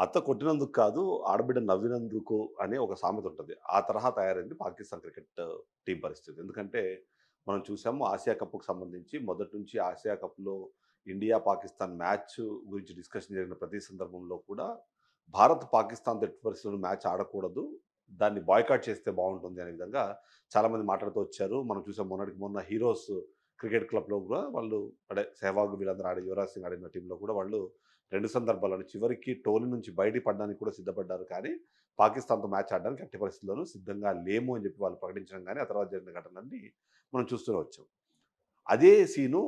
అత్త కొట్టినందుకు కాదు, ఆడబిడ్డ నవ్వినందుకు అనే ఒక సామెత ఉంటది. ఆ తరహా తయారైంది పాకిస్తాన్ క్రికెట్ టీమ్ పరిస్థితి. ఎందుకంటే, మనం చూసాము ఆసియా కప్‌కి సంబంధించి మొదటి నుంచి ఆసియా కప్‌లో ఇండియా, పాకిస్తాన్ మ్యాచ్ గురించి డిస్కషన్ జరిగిన ప్రతి సందర్భంలో కూడా భారత్, పాకిస్తాన్‌తో ఎట్టి పరిస్థితుల్లో మ్యాచ్ ఆడకూడదు. దాన్ని బాయ్‌కాట్ చేస్తే బావుంటుంది అనే విధంగా చాలామంది మాట్లాడుతూ వచ్చారు. మనం చూసాం మొన్నటికి మొన్న హీరోస్ క్రికెట్ క్లబ్‌లో కూడా వాళ్ళు సెహ్వాగ్ వీళ్ళందరూ ఆడే యువరాజ్ సింగ్ ఆడిన టీమ్‌లో కూడా వాళ్ళు 2 సందర్భాల్లోను చివరికి టోర్నీ నుంచి బయట పడడానికి కూడా సిద్ధపడ్డారు. కానీ, పాకిస్తాన్‌తో మ్యాచ్ ఆడడానికి ఎట్టి పరిస్థితుల్లోనూ సిద్ధంగా లేము అని చెప్పి వాళ్ళు ప్రకటించడం గాని, ఆ తర్వాత జరిగిన ఘటనలన్నీ మనం చూస్తూనే వచ్చాం. అదే సీను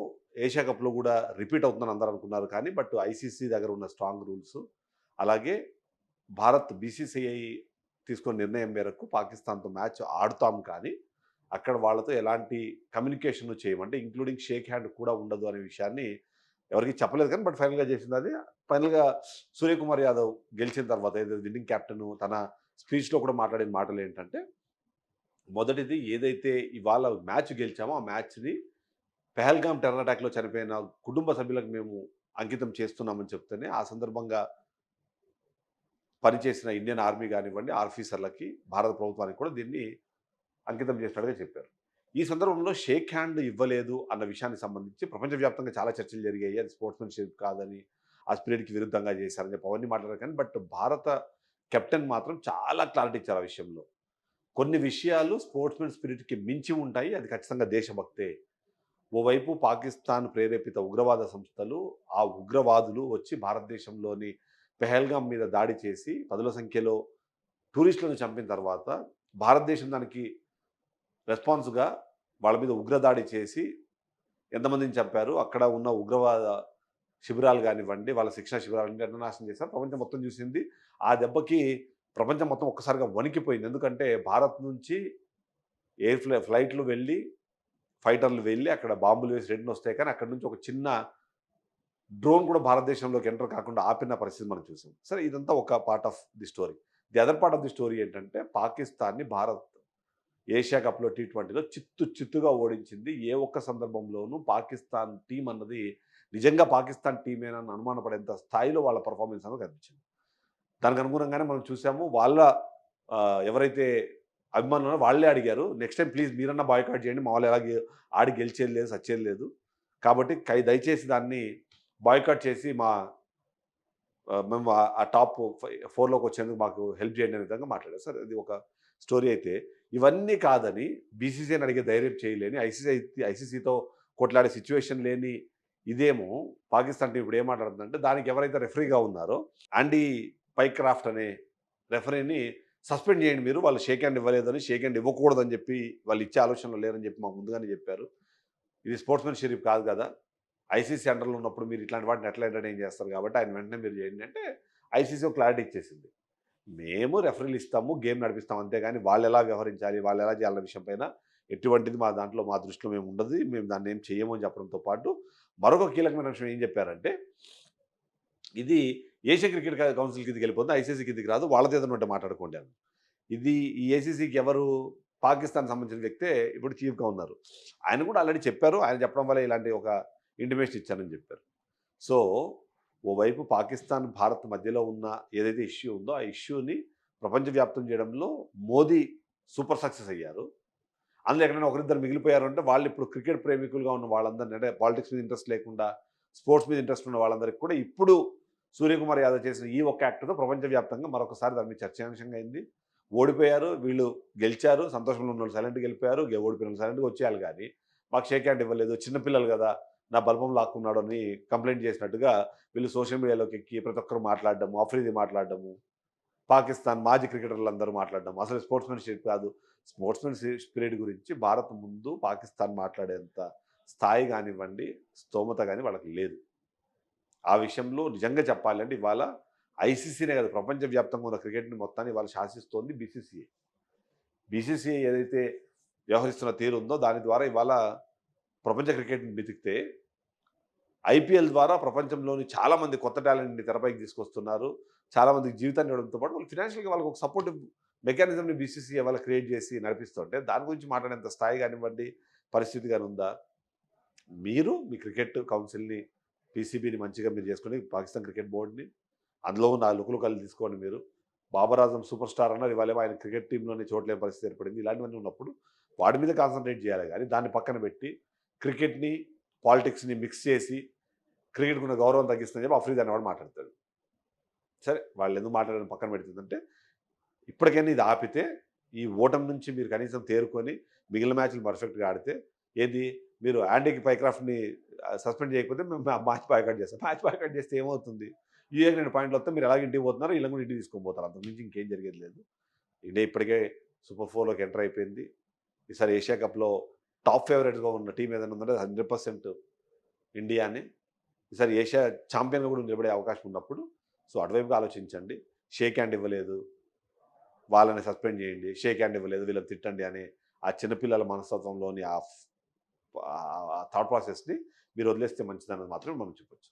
ఏషియా కప్‌లో గూడా రిపీట్ అవుతుందని అందరూ అనుకున్నారు కానీ, ఐసీసీ దగ్గర ఉన్న స్ట్రాంగ్ రూల్స్, అలాగే భారత్ బీసీసీఐ తీసుకున్న నిర్ణయం మేరకు పాకిస్తాన్‌తో మ్యాచ్ ఆడుతాం కానీ, అక్కడ వాళ్ళతో ఎలాంటి కమ్యూనికేషన్ చేయము. అంటే ఇంక్లూడింగ్ షేక్ హ్యాండ్ కూడా ఉండదు అనే విషయాన్ని ఎవరికీ చెప్పలేదు కానీ, ఫైనల్‌గా చేసిందది. ఫైనల్‌గా సూర్యకుమార్ యాదవ్ గెలిచిన తర్వాత ఏదో విన్నింగ్ కెప్టెను తన స్పీచ్‌లో కూడా మాట్లాడిన మాటలేంటంటే, మొదటిది ఏదైతే ఇవాళ మ్యాచ్ గెలిచామో, ఆ మ్యాచ్‌ని పెహల్గామ్ టెర్రర్ అటాక్‌లో చనిపోయిన కుటుంబ సభ్యులకు మేము అంకితం చేస్తున్నామని చెప్తేనే, ఆ సందర్భంగా పనిచేసిన ఇండియన్ ఆర్మీ గానివ్వండి, ఆఫీసర్లకి, భారత ప్రభుత్వానికి కూడా దీన్ని అంకితం చేసినట్టుగా చెప్పారు. ఈ సందర్భంలో షేక్ హ్యాండ్ ఇవ్వలేదు అన్న విషయానికి సంబంధించి ప్రపంచవ్యాప్తంగా చాలా చర్చలు జరిగాయి. అది స్పోర్ట్స్‌మెన్‌షిప్ కాదని, ఆ స్పిరిట్‌కి విరుద్ధంగా చేశారని చెప్పి అవన్నీ మాట్లాడారు కానీ, భారత కెప్టెన్ మాత్రం చాలా క్లారిటీ ఇచ్చారు ఆ విషయంలో. కొన్ని విషయాలు స్పోర్ట్స్‌మెన్ స్పిరిట్‌కి మించి ఉంటాయి. అది ఖచ్చితంగా దేశభక్తే. ఓవైపు పాకిస్తాన్ ప్రేరేపిత ఉగ్రవాద సంస్థలు, ఆ ఉగ్రవాదులు వచ్చి భారతదేశంలోని పెహల్గాం మీద దాడి చేసి పదుల సంఖ్యలో టూరిస్టులను చంపిన తర్వాత, భారతదేశం దానికి రెస్పాన్స్‌గా వాళ్ళ మీద ఉగ్రదాడి చేసి ఎంతమందిని చంపారు, అక్కడ ఉన్న ఉగ్రవాద శిబిరాలు గానివ్వండి, వాళ్ళ శిక్షణా శిబిరాలన్నీ నాశనం చేశారు. ప్రపంచం మొత్తం చూసింది. ఆ దెబ్బకి ప్రపంచం మొత్తం ఒక్కసారిగా వణికిపోయింది. ఎందుకంటే భారత్ నుంచి ఫ్లైట్‌లు వెళ్ళి, ఫైటర్లు వెళ్ళి అక్కడ బాంబులు వేసి రిటర్నొస్తాయి కానీ, అక్కడి నుంచి ఒక చిన్న డ్రోన్ కూడా భారతదేశంలోకి ఎంటర్ కాకుండా ఆపిన పరిస్థితి మనం చూసాం. సరే ఇదంతా ఒక part of the story. The other part of the story ఏంటంటే, పాకిస్తాన్‌ని భారత్ ఏషియా కప్‌లో టీ20లో చిత్తుగా ఓడించింది. ఏ ఒక్క సందర్భంలోనూ పాకిస్తాన్ టీమ్ అన్నది నిజంగా పాకిస్తాన్ టీమేనా అని అనుమానపడేంత స్థాయిలో వాళ్ళ పెర్ఫార్మన్స్ అనేది కనిపించింది. దానికి అనుగుణంగానే మనం చూసాము. వాళ్ళ ఎవరైతే అభిమానులున్నారో వాళ్ళే అడిగారు. నెక్స్ట్ టైమ్ ప్లీజ్ మీరన్నా బాయ్‌కాట్ చేయండి. మా వాళ్ళు ఎలాగో ఆడి గెలిచేది లేదు, సచ్చేది లేదు. కాబట్టి దయచేసి దాన్ని బాయ్‌కాట్ చేసి మేము ఆ టాప్ 4లోకి వచ్చేందుకు మాకు హెల్ప్ చేయండి అనే విధంగా మాట్లాడారు. సరే అది ఒక స్టోరీ అయితే, ఇవన్నీ కాదని బీసీసీఐని అడిగే ధైర్యం చేయలేని ఐసీసీతో కొట్లాడే సిట్యుయేషన్ లేని ఇదేమో పాకిస్తాన్ టీమ్ ఇప్పుడు ఏం మాట్లాడుతుందంటే, దానికి ఎవరైతే రెఫరీగా ఉన్నారో యాండీ పైక్రాఫ్ట్ అనే రెఫరీని సస్పెండ్ చేయండి మీరు. వాళ్ళు షేక్ హ్యాండ్ ఇవ్వలేదని, షేక్ హ్యాండ్ ఇవ్వకూడదని చెప్పి వాళ్ళు ఇచ్చే ఆలోచనలో లేరని చెప్పి మాకు ముందుగానే చెప్పారు. ఇది స్పోర్ట్స్‌మెన్‌షిప్ కాదు కదా! ఐసీసీ అండర్‌లో ఉన్నప్పుడు మీరు ఇట్లాంటి వాటిని ఎట్లా ఎంటర్‌టైన్ చేస్తారు కాబట్టి ఆయన వెంటనే మీరు చేయండి అంటే, ఐసీసీ ఒక క్లారిటీ ఇచ్చేసింది. మేము రెఫరీలు ఇస్తాము, గేమ్ నడిపిస్తాం అంతేగాని వాళ్ళెలా వ్యవహరించాలి, వాళ్ళెలా చేయాలన్న విషయం పైన ఎటువంటిది మా దాంట్లో మా దృష్టిలో ఉండదు. మేము దాన్నేం చెయ్యము అని చెప్పడంతో పాటు, మరొక కీలకమైన విషయం ఏం చెప్పారంటే, ఇది ఏషియన్ క్రికెట్ కౌన్సిల్ కిందకెళ్ళిపోతుంది. ఐసీసీ కిందకి రాదు. వాళ్ళతో ఏదైనా ఉంటే మాట్లాడుకోండి అని. ఇది ఈ ఏసీసీకి ఎవరు పాకిస్తాన్‌కి సంబంధించిన వ్యక్తే ఇప్పుడు చీఫ్‌గా ఉన్నారు. ఆయన కూడా ఆల్రెడీ చెప్పారు. ఆయన చెప్పడం వల్లే ఇలాంటి ఒక ఇంటిమేషన్ ఇచ్చానని చెప్పారు. సో, ఓవైపు పాకిస్తాన్, భారత్ మధ్యలో ఉన్న ఏదైతే ఇష్యూ ఉందో, ఆ ఇష్యూని ప్రపంచవ్యాప్తం చేయడంలో మోదీ సూపర్ సక్సెస్ అయ్యారు. అందులో ఎక్కడైనా ఒకరిద్దరు మిగిలిపోయారు అంటే, వాళ్ళిప్పుడు క్రికెట్ ప్రేమికులుగా ఉన్న వాళ్ళందరిని అంటే పాలిటిక్స్ మీద ఇంట్రెస్ట్ లేకుండా, స్పోర్ట్స్ మీద ఇంట్రెస్ట్ ఉన్న వాళ్ళందరికీ కూడా ఇప్పుడు సూర్యకుమార్ యాదవ్ చేసిన ఈ ఒక్క యాక్ట్‌తో ప్రపంచవ్యాప్తంగా మరొకసారి దాని మీద చర్చాంశంగా అయింది. ఓడిపోయారు. వీళ్ళు గెలిచారు. సంతోషంలో ఉన్నోళ్ళు సైలెంట్‌గా ఎళ్ళిపోయారు. ఓడిపోయినోళ్ళు సైలెంట్‌గా వచ్చేయాలి గానీ, మాకు షేక్ హ్యాండ్ ఇవ్వలేదు. చిన్న పిల్లలు గదా! నా బల్బం లాక్కున్నాడు అని కంప్లెయింట్ చేసినట్టుగా వీళ్ళు సోషల్ మీడియాలోకి ఎక్కి ప్రతి ఒక్కరు మాట్లాడడము, అఫ్రిది మాట్లాడడము, పాకిస్తాన్ మాజీ క్రికెటర్లందరూ మాట్లాడడం. అసలు స్పోర్ట్స్‌మెన్‌షిప్ కాదు. స్పిరిట్ గురించి భారత్ ముందు పాకిస్తాన్ మాట్లాడేంత స్థాయి గానివ్వండి, స్తోమత గాని వాళ్ళకి లేదు. ఆ విషయంలో నిజంగా చెప్పాలంటే ఇవాళ ఐసీసీనే కాదు ప్రపంచవ్యాప్తంగా ఉన్న క్రికెట్‌ని మొత్తాన్ని ఇవాళ శాసిస్తోంది బీసీసీఐ. బీసీసీఐ ఏదైతే వ్యవహరిస్తున్న తీరుందో దాని ద్వారా ఇవాళ ప్రపంచ క్రికెట్‌ని వెతికితే ఐపీఎల్ ద్వారా ప్రపంచంలోని చాలా మంది కొత్త టాలెంట్‌ని తెరపైకి తీసుకొస్తున్నారు. చాలా మందికి జీవితాన్ని ఇవ్వడంతో పాటు వాళ్ళు ఫైనాన్షియల్‌గా వాళ్ళకి ఒక సపోర్టివ్ మెకానిజంని బీసీసీఐ వాళ్ళ క్రియేట్ చేసి నడిపిస్తుంటే దాని గురించి మాట్లాడేంత స్థాయి కానివ్వండి, పరిస్థితి గాని ఉందా? మీరు మీ క్రికెట్ కౌన్సిల్‌ని, పీసీబీని మంచిగా మీరు చేసుకొని పాకిస్తాన్ క్రికెట్ బోర్డ్‌ని అందులో ఉన్న లుకులు కళ్ళు తీసుకోండి మీరు. బాబర్ ఆజం సూపర్ స్టార్ అన్నారు. ఇవాళేమో ఆయన క్రికెట్ టీమ్‌లోనే చోటు పరిస్థితి ఏర్పడింది. ఇలాంటివన్నీ ఉన్నప్పుడు వాడి మీద కాన్సంట్రేట్ చేయాలి గానీ, దాన్ని పక్కన పెట్టి క్రికెట్‌ని, పాలిటిక్స్‌ని మిక్స్ చేసి క్రికెట్‌కున్న గౌరవం తగ్గిస్తుందని చెప్పి అఫ్రిది అనేవాడు మాట్లాడతాడు. సరే వాళ్ళెందుకు మాట్లాడడం పక్కన పెడుతుందంటే, ఇప్పటికైనా ఇది ఆపితే, ఈ ఓటమి నుంచి మీరు కనీసం తేరుకొని మిగిలిన మ్యాచ్‌లు పర్ఫెక్ట్‌గా ఆడితే ఏది మీరు యాండీకి పైక్రాఫ్ట్‌ని సస్పెండ్ చేయకపోతే మేము మ్యాచ్ బాయ్‌కాట్ చేస్తాం. మ్యాచ్ బాయ్‌కాట్ చేస్తే ఏమవుతుంది? యూఏకి 2 పాయింట్‌లొస్తే మీరు ఎలాగో ఇంటికి పోతున్నారు. ఈళ్ళని కూడా ఇంటికి తీసుకొని పోతారు. అంతకు మించి ఇంకేం జరిగేది లేదు. ఇండియా ఇప్పటికే సూపర్ 4లోకి ఎంటర్ అయిపోయింది. ఈసారి ఏషియా కప్‌లో టాప్ ఫేవరెట్‌గా ఉన్న టీమ్ ఏదైనా ఉందంటే అది 100% ఇండియానే. ఈసారి ఏషియా ఛాంపియన్‌గా కూడా నిలబడే అవకాశం ఉన్నప్పుడు సో, అటువైపుగా ఆలోచించండి. షేక్ హ్యాండ్ ఇవ్వలేదు. వాళ్ళని సస్పెండ్ చేయండి. షేక్ హ్యాండ్ ఇవ్వలేదు. వీళ్ళని తిట్టండి అనే ఆ చిన్నపిల్లల మనస్తత్వంలోని ఆ థాట్ ప్రాసెస్‌ని మీరు వదిలేస్తే మంచిదన్నది మాత్రమే మనం చెప్పొచ్చు.